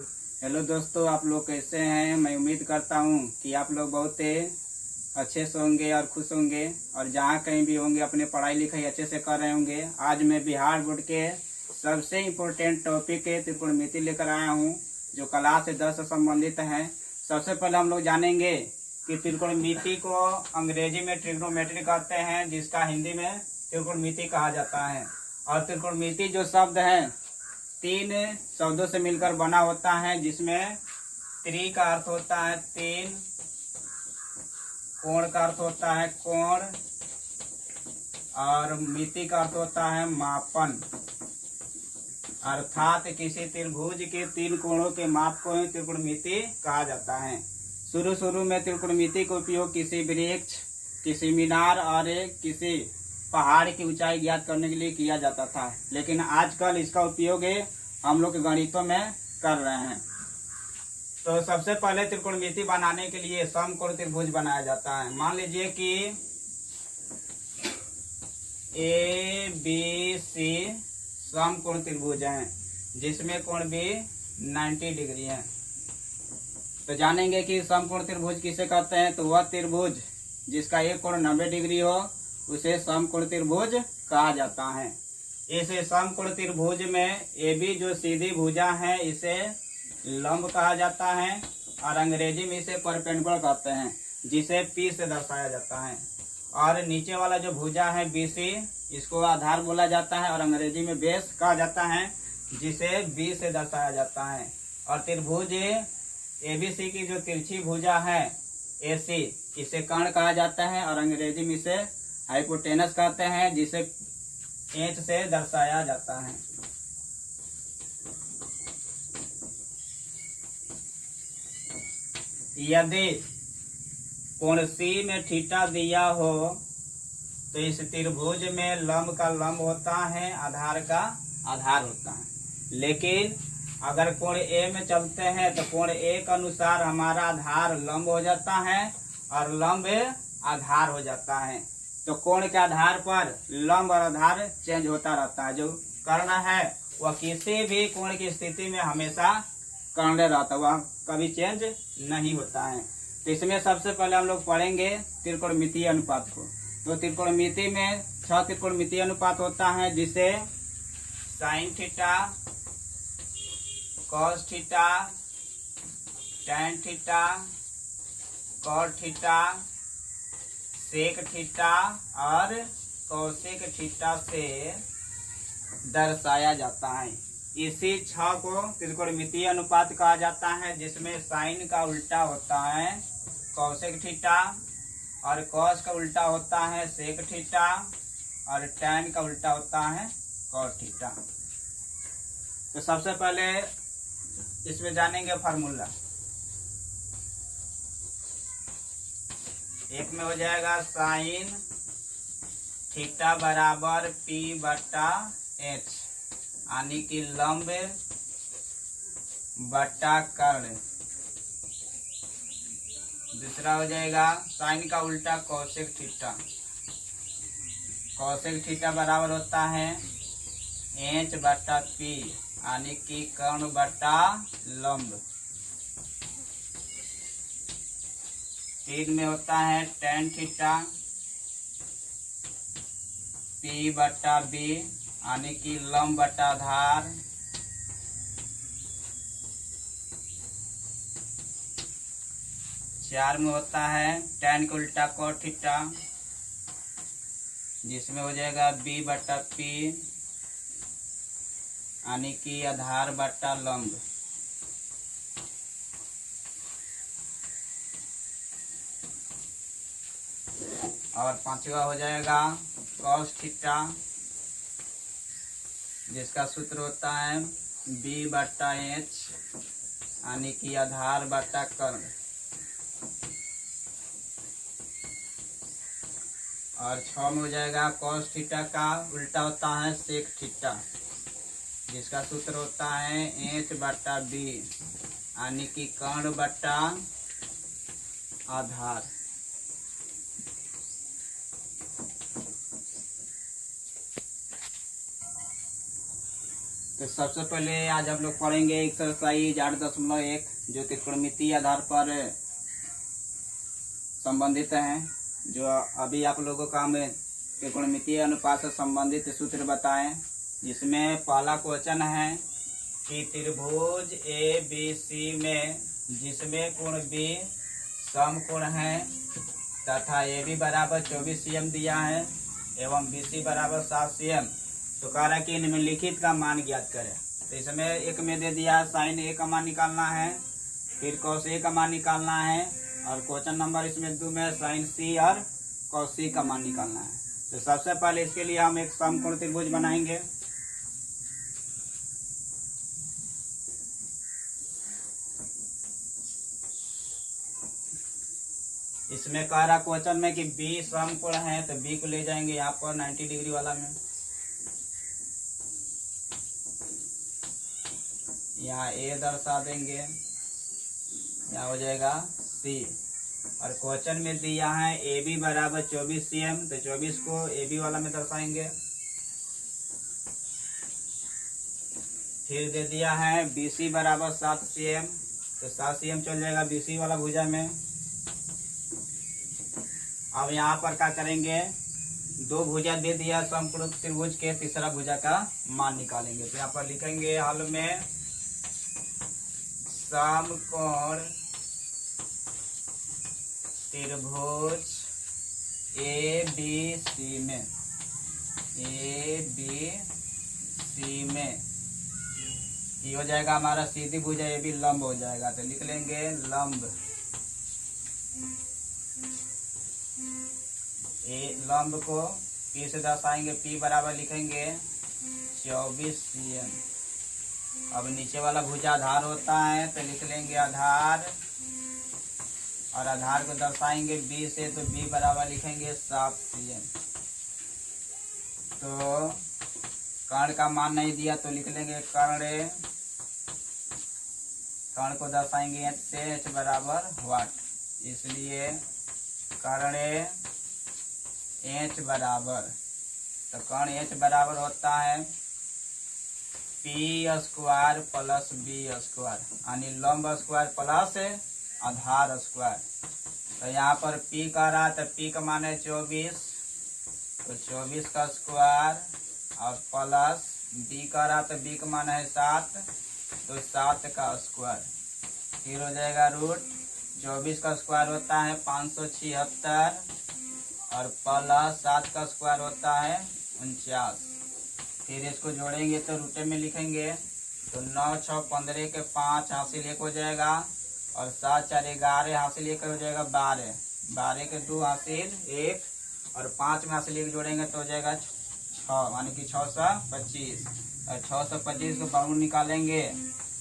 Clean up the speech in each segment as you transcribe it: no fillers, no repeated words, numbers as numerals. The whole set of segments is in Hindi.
हेलो दोस्तों, आप लोग कैसे हैं। मैं उम्मीद करता हूं कि आप लोग बहुत अच्छे से होंगे और खुश होंगे और जहां कहीं भी होंगे अपने पढ़ाई लिखाई अच्छे से कर रहे होंगे। आज मैं बिहार बोर्ड के सबसे इम्पोर्टेंट टॉपिक त्रिकोणमिति लेकर आया हूं जो क्लास 10 से संबंधित है। सबसे पहले हम लोग जानेंगे कि त्रिकोणमिति को अंग्रेजी में ट्रिग्नोमेट्री कहते हैं, जिसका हिंदी में त्रिकोणमिति कहा जाता है। और त्रिकोणमिति जो शब्द है 3 शब्दों से मिलकर बना होता है, जिसमें त्रि का अर्थ होता है 3, कोण का अर्थ होता है कोण, और मिति का अर्थ होता है मापन। अर्थात किसी त्रिभुज के 3 कोणों के माप को ही त्रिकोणमिति कहा जाता है। शुरू में त्रिकोणमिति का उपयोग किसी वृक्ष, किसी मीनार और किसी पहाड़ की ऊंचाई ज्ञात करने के लिए किया जाता था, लेकिन आजकल इसका उपयोग हम लोग गणितों में कर रहे हैं। तो सबसे पहले त्रिकोणमिति बनाने के लिए समकोण त्रिभुज बनाया जाता है। मान लीजिए कि ए बी सी समकोण त्रिभुज है, जिसमें कोण भी 90 डिग्री है। तो जानेंगे कि समकोण त्रिभुज किसे कहते हैं। तो वह त्रिभुज जिसका एक कोण 90 डिग्री हो उसे समकोण त्रिभुज कहा जाता है। इस समकोण त्रिभुज में ए बी जो सीधी भुजा है इसे लंब कहा जाता है, और अंग्रेजी में इसे परपेंडिकुलर कहते हैं, जिसे पी से दर्शाया जाता है। और नीचे वाला जो भुजा है बी सी, इसको आधार बोला जाता है और अंग्रेजी में बेस कहा जाता है, जिसे बी से दर्शाया जाता है। और त्रिभुज ए बी सी की जो तिरछी भुजा है ए सी, इसे कर्ण कहा जाता है और अंग्रेजी में इसे हाइपोटेनस कहते हैं, जिसे एच से दर्शाया जाता है। यदि कोण सी में थीटा दिया हो तो इस त्रिभुज में लंब का लंब होता है, आधार का आधार होता है। लेकिन अगर कोण ए में चलते हैं तो कोण ए के अनुसार हमारा आधार लंब हो जाता है और लंब आधार हो जाता है। तो कोण के आधार पर लंब और आधार चेंज होता रहता है। जो कर्ण है वह किसी भी कोण की स्थिति में हमेशा कर्ण रहता है, वह कभी चेंज नहीं होता है। तो इसमें सबसे पहले हम लोग पढ़ेंगे त्रिकोणमितीय अनुपात को। तो त्रिकोणमिति में 6 त्रिकोणमितीय अनुपात होता है, जिसे sine theta, cos theta, tan theta, cot theta, sec theta और कोसेक थीटा से दर्शाया जाता है। इसी 6 को त्रिकोणमितीय अनुपात कहा जाता है, जिसमें साइन का उल्टा होता है कोसेक थीटा, और कॉस का उल्टा होता है सेक थीटा, और टैन का उल्टा होता है कॉट थीटा। तो सबसे पहले इसमें जानेंगे फार्मूला। एक में हो जाएगा साइन थीटा बराबर पी बटा एच, यानी कि लंब बटा कर्ण। दूसरा हो जाएगा साइन का उल्टा कोसेक थीटा। कोसेक थीटा बराबर होता है एच बटा पी, यानी कि कर्ण बटा लंब। 3 में होता है टैन थीटा पी बटा बी, यानी कि लंब बटा आधार। 4 में होता है टैन का उल्टा कॉट थीटा, जिसमें हो जाएगा बी बटा पी, यानी कि आधार बटा लंब। और 5वां हो जाएगा कॉस थीटा, जिसका सूत्र होता है बी बटा एच, यानी कि आधार बटा कर्ण। और 6 में हो जाएगा कॉस थीटा का उल्टा होता है सेक थीटा, जिसका सूत्र होता है एच बटा बी, यानी कि कर्ण बटा आधार। तो सबसे पहले आज हम लोग पढ़ेंगे एक्सरसाइज 8.1 जो कि त्रिकोणमितीय आधार पर संबंधित हैं। जो अभी आप लोगों का हमें त्रिकोणमितीय अनुपात से संबंधित सूत्र बताएं, जिसमें पहला क्वेश्चन है कि त्रिभुज ABC में जिसमें कोण B समकोण है तथा AB बराबर 24 cm दिया है एवं BC बराबर 7 cm, तो कह रहा है कि निम्नलिखित का मान ज्ञात करें। तो इसमें एक में दे दिया साइन A का मान निकालना है, फिर कॉस A का मान निकालना है, और क्वेश्चन नंबर इसमें 2 में साइन C और कॉस C का मान निकालना है। तो सबसे पहले इसके लिए हम एक समकोण त्रिभुज बनाएंगे। इसमें कह रहा क्वेश्चन में कि B समकोण है, तो B को ले जाएंगे यहाँ पर 90 डिग्री वाला में, यहाँ A दर्शा देंगे, यहाँ हो जाएगा C। और क्वेश्चन में दिया है AB बराबर 24 cm, तो 24 को AB वाला में दर्शाएंगे। फिर दे दिया है BC बराबर 7 cm, तो 7 cm चल जाएगा BC वाला भुजा में। अब यहाँ पर क्या करेंगे, 2 भुजा दे दिया समकोण त्रिभुज के, तीसरा भुजा का मान निकालेंगे। तो यहाँ पर लिखेंगे हल में समकोण त्रिभुज ABC में ये हो जाएगा हमारा सीधी भुजा AB लंब हो जाएगा, तो लिख लेंगे लंब लंब को P से दर्शाएंगे, P बराबर लिखेंगे 24 cm। अब नीचे वाला भुजा आधार होता है, तो लिख लेंगे आधार, और आधार को दर्शाएंगे B से, तो B बराबर लिखेंगे 7 cm। तो कर्ण का मान नहीं दिया तो लिख लेंगे कर्ण को दर्शाएंगे H से, H बराबर वाट, इसलिए कर्ण H बराबर, तो कर्ण H बराबर होता है P square plus B square, यानी लंब स्क्वायर प्लस आधार स्क्वायर। तो यहाँ पर P का रहा, तो P का मान है 24, तो 24 का स्क्वायर, और प्लस B का रहा, तो B का मान है 7, तो 7 का स्क्वायर। फिर हो जाएगा रूट 24 का स्क्वायर होता है 576, और प्लस 7 का स्क्वायर होता है 49। फिर इसको जोड़ेंगे तो रूटे में लिखेंगे, तो 9 6 15 के 5 हासिल 1 हो जाएगा, और 7 4 11 हासिल 1 हो जाएगा 12, 12 के 2 हासिल 1, और 5 में हासिल 1 जोड़ेंगे तो हो जाएगा 6, यानी कि 625। और 625 को बाउंड निकालेंगे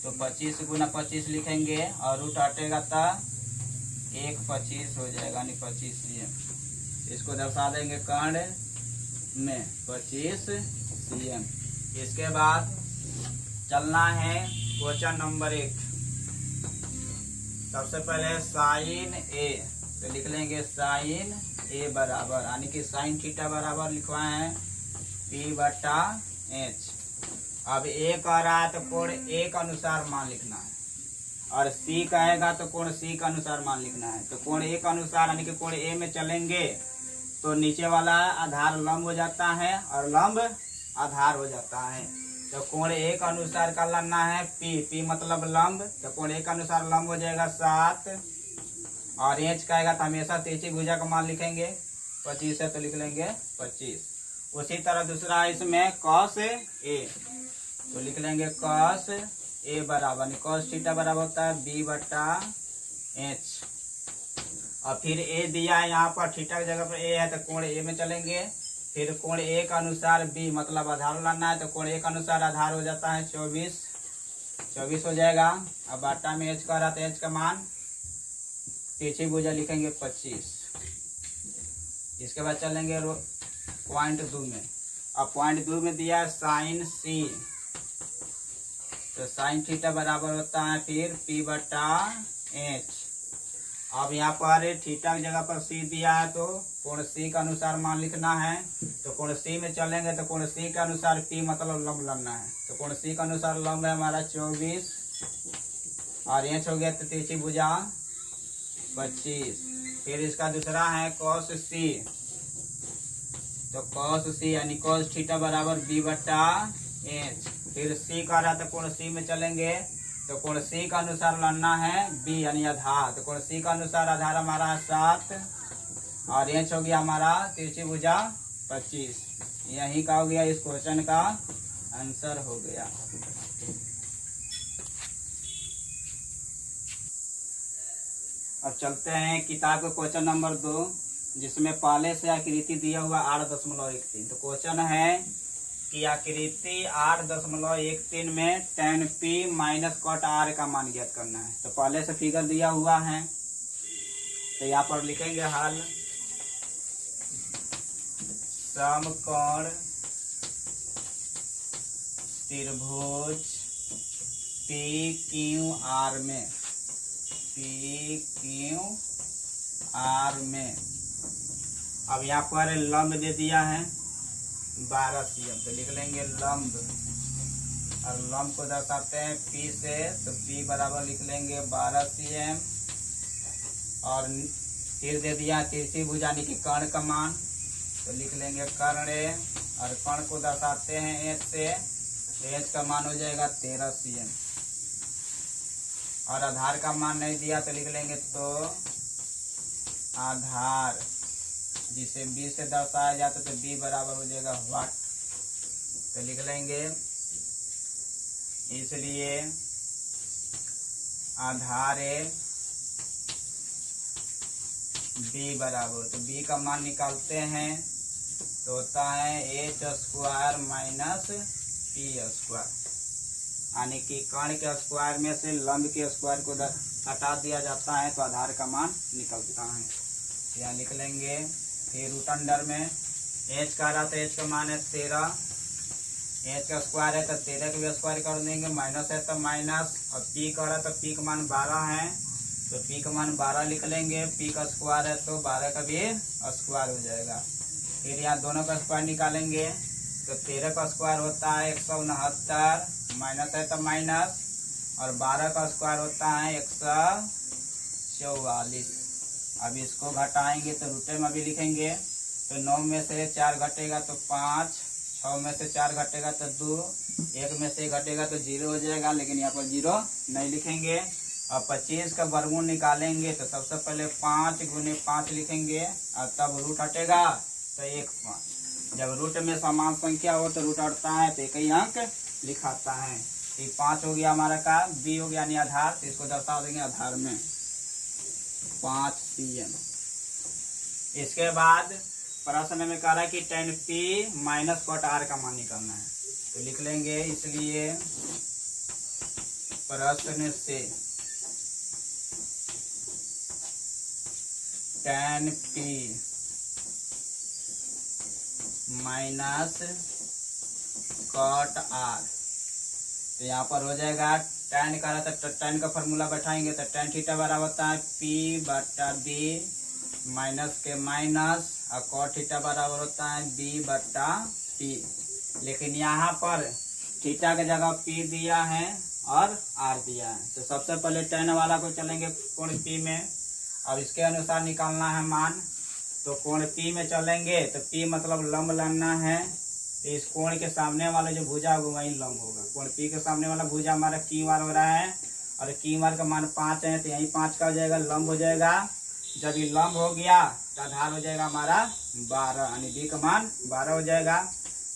तो 25 गुना 25 लिखेंगे, और रूट हटेगा तो 125 हो जाएगा, यानी 25 cm। इसको दर्शा देंगे कर्ण में 25 cm। इसके बाद चलना है क्वेश्चन नंबर 1। सबसे पहले साइन A, तो लिख लेंगे साइन A बराबर, यानी कि साइन थीटा बराबर लिखवाए हैं P/H। अब A कह रहा है तो कोण A का अनुसार मान लिखना है, और C कहेगा तो कोण C का अनुसार मान लिखना है। तो कोण A का अनुसार यानी कि कोण A में चलेंगे तो नीचे वाला आधार लंब हो जाता है और लंब आधार हो जाता है। तो कोण A का अनुसार का लेना है P मतलब लंब, तो कोण A का अनुसार लंब हो जाएगा 7, और H कहेगा तो हमेशा तिरछी भुजा का मान लिखेंगे 25 है, तो लिख लेंगे 25। उसी तरह दूसरा इसमें cos A, तो लिख लेंगे cos A बराबर, cos थीटा बराबर होता है B/H। और फिर A दिया है यहाँ पर, थीटा की जगह पर A है तो कोण A में चलेंगे। फिर कोण A का अनुसार B मतलब आधार लाना है, तो कोण A का अनुसार आधार हो जाता है 24 हो जाएगा। अब बाटा में H का रहा तो H का मान तिरछी भुजा लिखेंगे 25। इसके बाद चलेंगे पॉइंट 2 में। अब पॉइंट 2 में दिया है साइन C, तो साइन थीटा बराबर होता है फिर P/H। अब यहाँ पर थीटा की जगह पर सी दिया है तो कोण सी के अनुसार मान लिखना है। तो कोण सी में चलेंगे तो कोण सी के अनुसार पी मतलब लंब लेना है। तो कोण सी के अनुसार लंब है हमारा 24 और इंच हो गया तो तिरछी भुजा 25। फिर इसका दूसरा है कॉस सी। तो कॉस सी यानी कॉस थीटा बराबर बी बटा एच। फिर सी का रहा तो कोण सी में चलेंगे तो कोण सी का अनुसार लेना है बी यानी आधार। तो कोण सी का अनुसार आधार हमारा है 7 और एच हो गया हमारा तिरछी भुजा 25। यही का हो गया इस क्वेश्चन का आंसर हो गया। अब चलते हैं किताब के क्वेश्चन नंबर 2 जिसमें पहले से आकृति दिया हुआ 8.13। तो क्वेश्चन है कि आकृति 8.13 में tan p minus cot r का मान ज्ञात करना है। तो पहले से फिगर दिया हुआ है तो यहाँ पर लिखेंगे हल। समकोण त्रिभुज PQR में अब यहाँ पर लंब दे दिया है 12 cm। तो लिख लेंगे लंब और लंब को दर्शाते हैं P से। तो P बराबर लिख लेंगे 12 cm और फिर दे दिया तिरछी भुजा यानी कि कर्ण का मान। तो लिख लेंगे कर्ण और कर्ण को दर्शाते हैं H से। तो H का मान हो जाएगा 13 cm और आधार का मान नहीं दिया तो लिख लेंगे तो आधार जिसे B से दर्शाया जाता तो B बराबर हो जाएगा वाट। तो लिख लेंगे इसलिए आधार B बराबर। तो B का मान निकालते हैं तो होता है H square minus P square यानी कि कर्ण के स्क्वायर में से लंब के स्क्वायर को हटा दिया जाता है तो आधार का मान निकलता है। यहाँ लिख लेंगे। फिर रूट अंडर में H का रहा तो H का मान है 13। H का स्क्वायर है तो 13 का भी स्क्वायर कर देंगे। माइनस है तो माइनस और P का रहा तो P का मान 12 है तो P का मान 12 लिख लेंगे। P का स्क्वायर है तो 12 का भी स्क्वायर हो जाएगा। फिर यहाँ दोनों का स्क्वायर निकालेंगे तो 13 का स्क्वायर होता है 169 माइनस है तो माइनस और 12 का स्क्वायर होता है 144। अब इसको घटाएंगे तो रूटे में भी लिखेंगे। तो 9 में से 4 घटेगा तो 5, 6 में से 4 घटेगा तो 2, 1 में से घटेगा तो 0 हो जाएगा लेकिन यहाँ पर 0 नहीं लिखेंगे। अब 25 का वर्गमूल निकालेंगे तो सबसे पहले 5 गुने 5 लिखेंगे और तब रूट हटेगा तो 1 5। जब रूट में समान संख्या हो तो रूट हटता है तो एक ही अंक लिखाता है। तो 5 हो गया हमारा का B हो गया यानी आधार। तो इसको दर्शा देंगे आधार में 5 cm। इसके बाद प्रश्न में कह रहा है कि tan p minus cot r का मान निकालना है। तो लिख लेंगे इसलिए प्रश्न से tan p minus cot r। तो यहाँ पर हो जाएगा tan का रहा तो tan का फॉर्मूला बैठाएंगे तो tan थीटा बराबर होता है P बटा B माइनस के माइनस और cot थीटा बराबर होता है B बटा P। लेकिन यहाँ पर थीटा की जगह P दिया है और R दिया है। तो सबसे पहले tan वाला को चलेंगे कोण P में। अब इसके अनुसार निकालना है मान। तो कोण P में चलेंगे तो P मतलब लंब लेना है। तो इस कोण के सामने वाला जो भुजा होगा वही लंब होगा। कोण P के सामने वाला भुजा हमारा QR हो रहा है और QR का मान 5 है तो यही 5 का हो जाएगा लंब हो जाएगा। जब ये लंब हो गया तो आधार हो जाएगा हमारा 12 यानी B का मान 12 हो जाएगा।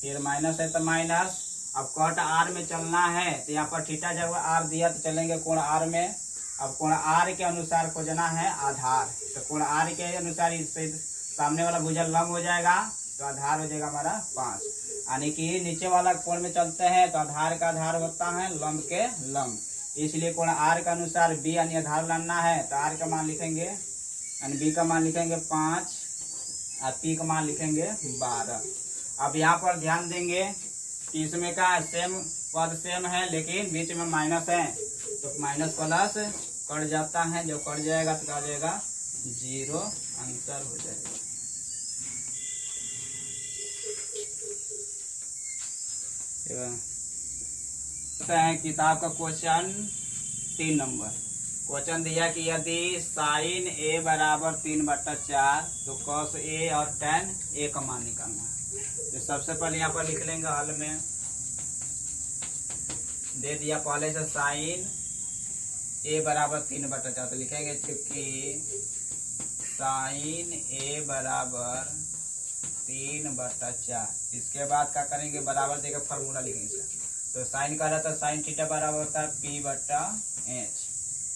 फिर माइनस है तो माइनस। अब cot R में चलना है तो यहाँ पर थीटा जब R दिया तो चलेंगे कोण R में। अब कोण R के अनुसार खोजना है आधार। तो कोण R के अनुसार इससे सामने वाला भुजा लंब हो जाएगा तो आधार हो जाएगा हमारा 5। यानी कि नीचे वाला कोण में चलते हैं तो आधार का आधार होता है लंब के लंब। इसलिए कोण R का अनुसार B यानी आधार लाना है तो R का मान लिखेंगे यानी B का मान लिखेंगे 5 और P का मान लिखेंगे 12। अब यहाँ पर ध्यान देंगे कि इसमें का सेम पद सेम है लेकिन बीच में माइनस है तो माइनस प्लस कट जाता है, जब कट जाएगा तो क्या हो जाएगा 0, आंसर हो जाएगा। किताब का क्वेश्चन 3 नंबर। क्वेश्चन दिया कि यदि साइन ए बराबर 3/4 तो कॉस ए और tan ए का मान निकालना है। तो सबसे पहले यहाँ पर लिख लेंगे हल में, दे दिया पहले से साइन ए बराबर 3/4, तो लिखेंगे चूंकि साइन ए बराबर 3/4। इसके बाद क्या करेंगे, बराबर देकर फार्मूला लिखेंगे। तो साइन का रहता है साइन थीटा बराबर होता है P/H।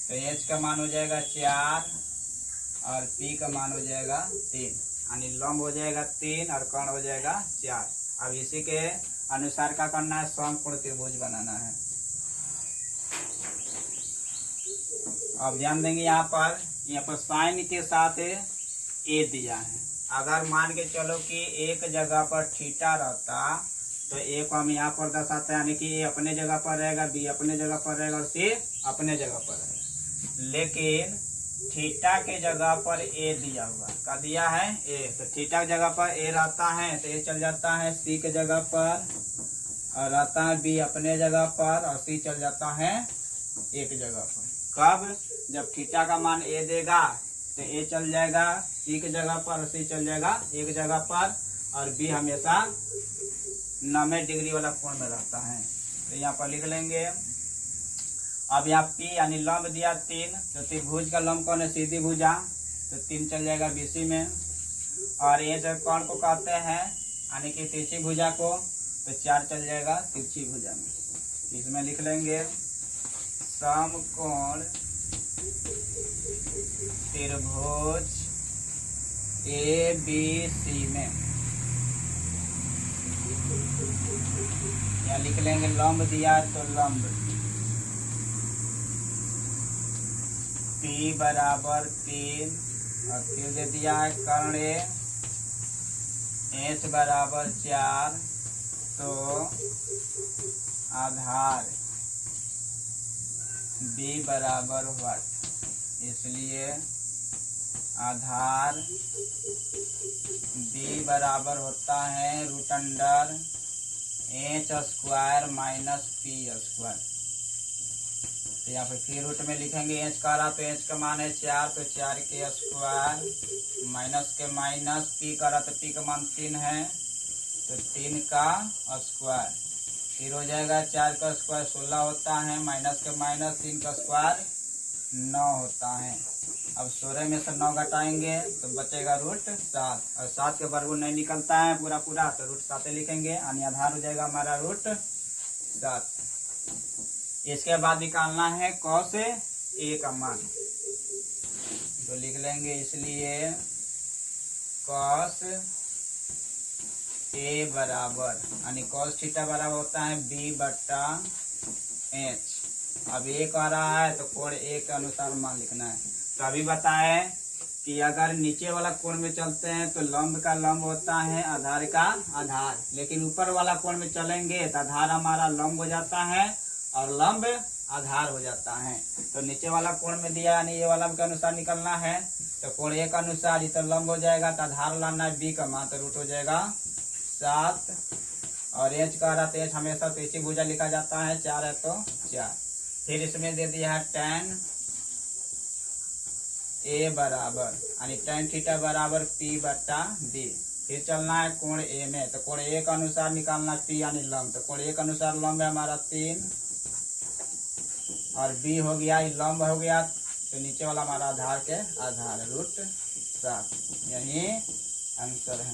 तो H का मान हो जाएगा 4 और P का मान हो जाएगा 3, यानी लंब हो जाएगा 3 और कर्ण हो जाएगा 4। अब इसी के अनुसार क्या करना है, समकोण त्रिभुज बनाना है। अब ध्यान देंगे यहाँ पर साइन के साथ ए दिया है। अगर मान के चलो कि एक जगह पर थीटा रहता तो ए को हम यहाँ पर दर्शाते हैं, यानी कि ए अपने जगह पर रहेगा, बी अपने जगह पर रहेगा और सी अपने जगह पर रहेगा। लेकिन थीटा के जगह पर ए दिया हुआ, क्या दिया है ए, तो थीटा की जगह पर ए रहता है तो ए चल जाता है सी के जगह पर, और रहता है बी अपने जगह पर और सी चल जाता है एक जगह पर। कब, जब थीटा का मान ए देगा तो ए चल जाएगा सी के जगह पर और सी चल जाएगा एक जगह पर, और बी हमेशा 90 डिग्री वाला कोण में रहता है। तो यहाँ पर लिख लेंगे। अब यहाँ P यानी लंब दिया 3, तो त्रिभुज का लंब कौन है, सीधी भुजा, तो 3 चल जाएगा BC में। और ये जो कोण को कहते हैं यानी कि तिरछी भुजा को, तो 4 चल जाएगा तिरछी भुजा में। इसमें लिख लेंगे समकोण त्रिभुज ABC में, या लिख लेंगे लंब दिया तो लंब P बराबर 3 और फिर दे दिया है कर्ण H बराबर 4, तो आधार B बराबर वाट, इसलिए आधार B बराबर होता है √h² - P²। तो यहाँ पे फिर रूट में लिखेंगे h का रहा तो h का मान है 4, तो 4 के स्क्वायर माइनस के माइनस, P का रहा तो P का मान 3 है तो 3 का स्क्वायर, फिर हो जाएगा 4 का स्क्वायर 16 होता है, माइनस के माइनस 3 का स्क्वायर 9 होता है। अब 16 में से 9 घटाएंगे तो बचेगा √7, और 7 के वर्गमूल नहीं निकलता है पूरा पूरा, तो √7 लिखेंगे, यानी आधार हो जाएगा हमारा √7। इसके बाद निकालना है cos A का मान, तो लिख लेंगे इसलिए cos A बराबर, यानी cos थीटा बराबर होता है B/H। अब A आ रहा है तो कोण A के अनुसार मान लिखना है। तो अभी बताए कि अगर नीचे वाला कोण में चलते हैं तो लंब का लंब होता है आधार का आधार, लेकिन ऊपर वाला कोण में चलेंगे तो आधार हमारा लंब हो जाता है और लंब आधार हो जाता है। तो नीचे वाला कोण में दिया यानी ये वाला के अनुसार निकलना है, तो कोण A का अनुसार ये तो लंब हो जाएगा, तो आधार लाना है B का मान, तो रूट हो जाएगा 7, और H का रहा तो H हमेशा तिरछी भुजा लिखा जाता है, 4 है तो 4। फिर इसमें दे दिया है tan A बराबर, यानी tan थीटा बराबर P/D। फिर चलना है कोण A में, तो कोण A का अनुसार निकालना P यानी लंब, तो कोण A का अनुसार लंब है हमारा 3, और B हो गया ये लंब हो गया, तो नीचे वाला हमारा आधार के आधार √7, यही आंसर है।